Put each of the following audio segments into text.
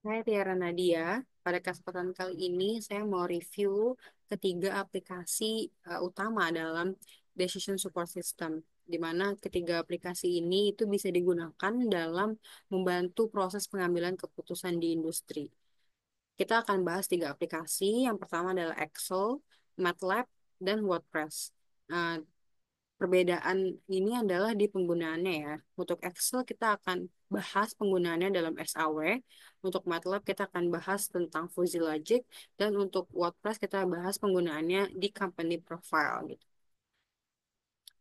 Hai Tiara Nadia, pada kesempatan kali ini saya mau review ketiga aplikasi utama dalam Decision Support System, di mana ketiga aplikasi ini itu bisa digunakan dalam membantu proses pengambilan keputusan di industri. Kita akan bahas tiga aplikasi. Yang pertama adalah Excel, MATLAB, dan WordPress. Nah, perbedaan ini adalah di penggunaannya ya. Untuk Excel kita akan bahas penggunaannya dalam SAW. Untuk MATLAB kita akan bahas tentang Fuzzy Logic. Dan untuk WordPress kita bahas penggunaannya di company profile gitu.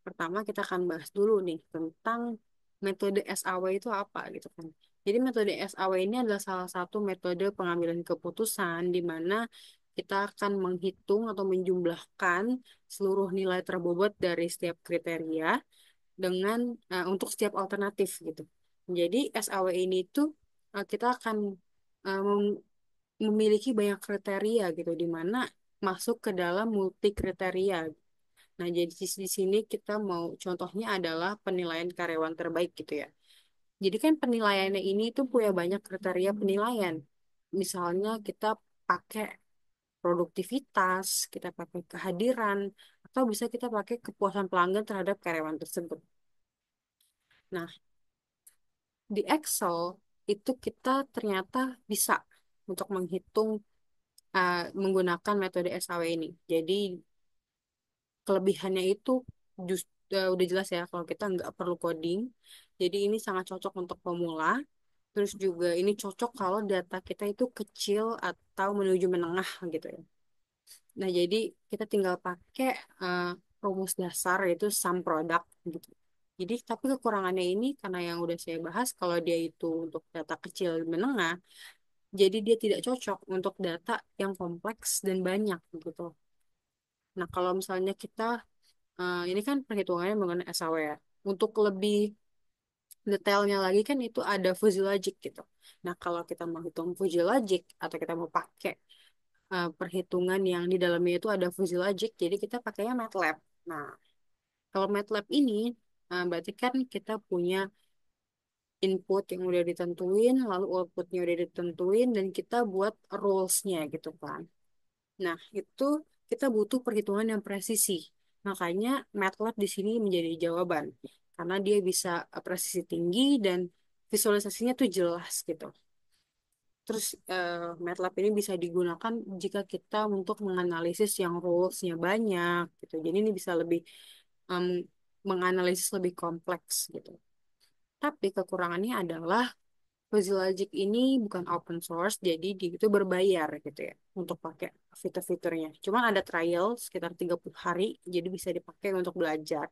Pertama kita akan bahas dulu nih tentang metode SAW itu apa gitu kan. Jadi metode SAW ini adalah salah satu metode pengambilan keputusan di mana kita akan menghitung atau menjumlahkan seluruh nilai terbobot dari setiap kriteria dengan untuk setiap alternatif gitu. Jadi SAW ini tuh kita akan uh, memiliki banyak kriteria gitu di mana masuk ke dalam multi kriteria. Nah, jadi di sini kita mau contohnya adalah penilaian karyawan terbaik gitu ya. Jadi kan penilaiannya ini tuh punya banyak kriteria penilaian. Misalnya kita pakai produktivitas, kita pakai kehadiran, atau bisa kita pakai kepuasan pelanggan terhadap karyawan tersebut. Nah, di Excel itu kita ternyata bisa untuk menghitung menggunakan metode SAW ini. Jadi kelebihannya itu udah jelas ya kalau kita nggak perlu coding. Jadi ini sangat cocok untuk pemula. Terus juga ini cocok kalau data kita itu kecil atau menuju menengah gitu ya. Nah, jadi kita tinggal pakai eh, rumus dasar yaitu sum product gitu. Jadi tapi kekurangannya ini karena yang udah saya bahas kalau dia itu untuk data kecil menengah, jadi dia tidak cocok untuk data yang kompleks dan banyak gitu. Nah, kalau misalnya kita ini kan perhitungannya mengenai SAW ya. Untuk lebih detailnya lagi kan itu ada fuzzy logic gitu. Nah, kalau kita mau hitung fuzzy logic atau kita mau pakai perhitungan yang di dalamnya itu ada fuzzy logic, jadi kita pakainya MATLAB. Nah, kalau MATLAB ini berarti kan kita punya input yang udah ditentuin, lalu outputnya udah ditentuin, dan kita buat rules-nya gitu kan. Nah, itu kita butuh perhitungan yang presisi. Makanya MATLAB di sini menjadi jawaban. Karena dia bisa presisi tinggi dan visualisasinya tuh jelas gitu. Terus MATLAB ini bisa digunakan jika kita untuk menganalisis yang rules-nya banyak gitu. Jadi ini bisa lebih em, menganalisis lebih kompleks gitu. Tapi kekurangannya adalah Fuzzy Logic ini bukan open source, jadi dia itu berbayar gitu ya untuk pakai fitur-fiturnya. Cuma ada trial sekitar 30 hari, jadi bisa dipakai untuk belajar.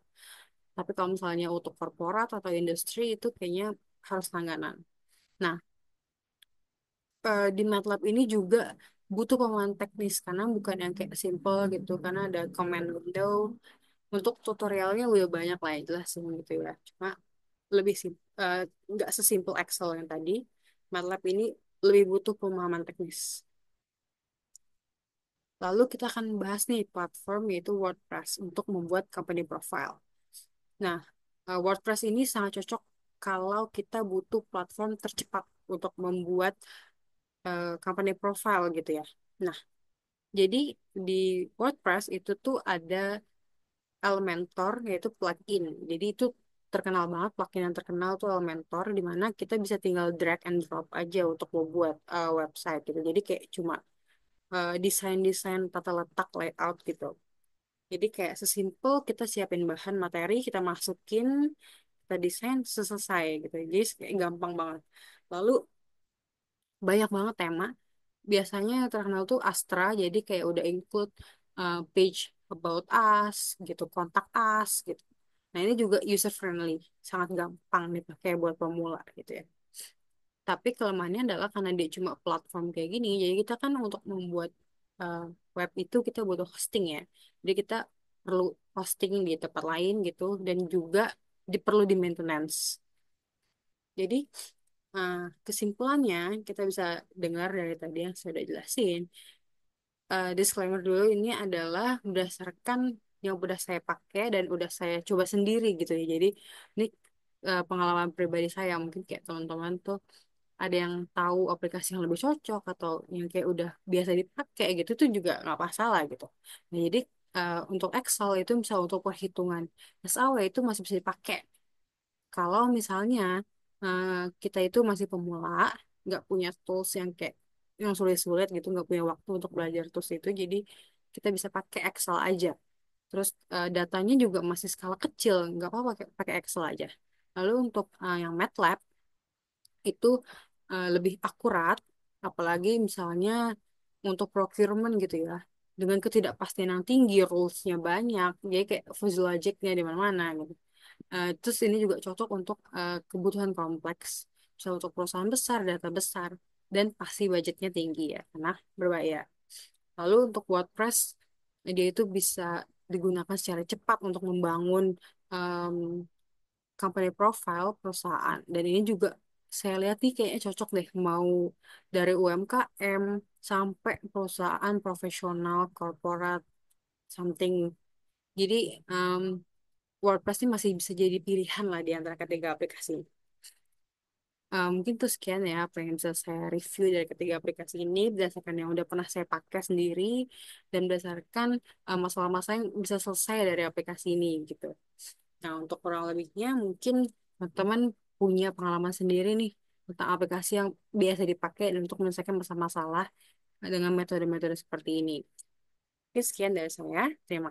Tapi kalau misalnya untuk korporat atau industri itu kayaknya harus langganan. Nah, di MATLAB ini juga butuh pemahaman teknis karena bukan yang kayak simple gitu, karena ada command window. Untuk tutorialnya udah banyak lah yang jelasin gitu ya. Cuma lebih nggak sesimpel Excel yang tadi. MATLAB ini lebih butuh pemahaman teknis. Lalu kita akan bahas nih platform yaitu WordPress untuk membuat company profile. Nah, WordPress ini sangat cocok kalau kita butuh platform tercepat untuk membuat company profile gitu ya. Nah, jadi di WordPress itu tuh ada Elementor yaitu plugin. Jadi itu terkenal banget, plugin yang terkenal tuh Elementor di mana kita bisa tinggal drag and drop aja untuk membuat website gitu. Jadi kayak cuma desain-desain tata letak layout gitu. Jadi kayak sesimpel kita siapin bahan materi, kita masukin, kita desain selesai gitu. Jadi kayak gampang banget. Lalu banyak banget tema. Biasanya yang terkenal tuh Astra, jadi kayak udah include page about us gitu, kontak us gitu. Nah, ini juga user friendly, sangat gampang dipakai buat pemula gitu ya. Tapi kelemahannya adalah karena dia cuma platform kayak gini, jadi kita kan untuk membuat uh, web itu kita butuh hosting ya. Jadi kita perlu hosting di tempat lain gitu dan juga perlu di maintenance. Jadi uh, kesimpulannya kita bisa dengar dari tadi yang saya udah jelasin. Disclaimer dulu ini adalah berdasarkan yang udah saya pakai dan udah saya coba sendiri gitu ya. Jadi ini pengalaman pribadi saya mungkin kayak teman-teman tuh ada yang tahu aplikasi yang lebih cocok atau yang kayak udah biasa dipakai gitu tuh juga nggak masalah gitu. Nah, jadi untuk Excel itu misal untuk perhitungan SAW itu masih bisa dipakai. Kalau misalnya eh, kita itu masih pemula, nggak punya tools yang kayak yang sulit-sulit gitu, nggak punya waktu untuk belajar tools itu, jadi kita bisa pakai Excel aja. Terus datanya juga masih skala kecil, nggak apa-apa pakai Excel aja. Lalu untuk yang MATLAB itu lebih akurat, apalagi misalnya untuk procurement gitu ya. Dengan ketidakpastian yang tinggi, rules-nya banyak, jadi kayak fuzzy logic-nya di mana-mana gitu. Terus ini juga cocok untuk kebutuhan kompleks, misalnya untuk perusahaan besar, data besar, dan pasti budgetnya tinggi ya, karena berbayar. Lalu untuk WordPress, dia itu bisa digunakan secara cepat untuk membangun em, company profile perusahaan. Dan ini juga saya lihat nih kayaknya cocok deh mau dari UMKM sampai perusahaan profesional, corporate, something. Jadi WordPress ini masih bisa jadi pilihan lah di antara ketiga aplikasi ini. Mungkin itu sekian ya apa yang bisa saya review dari ketiga aplikasi ini berdasarkan yang udah pernah saya pakai sendiri dan berdasarkan masalah-masalah yang bisa selesai dari aplikasi ini gitu. Nah, untuk kurang lebihnya mungkin teman-teman punya pengalaman sendiri nih tentang aplikasi yang biasa dipakai dan untuk menyelesaikan masalah-masalah dengan metode-metode seperti ini. Oke, sekian dari saya. Terima kasih.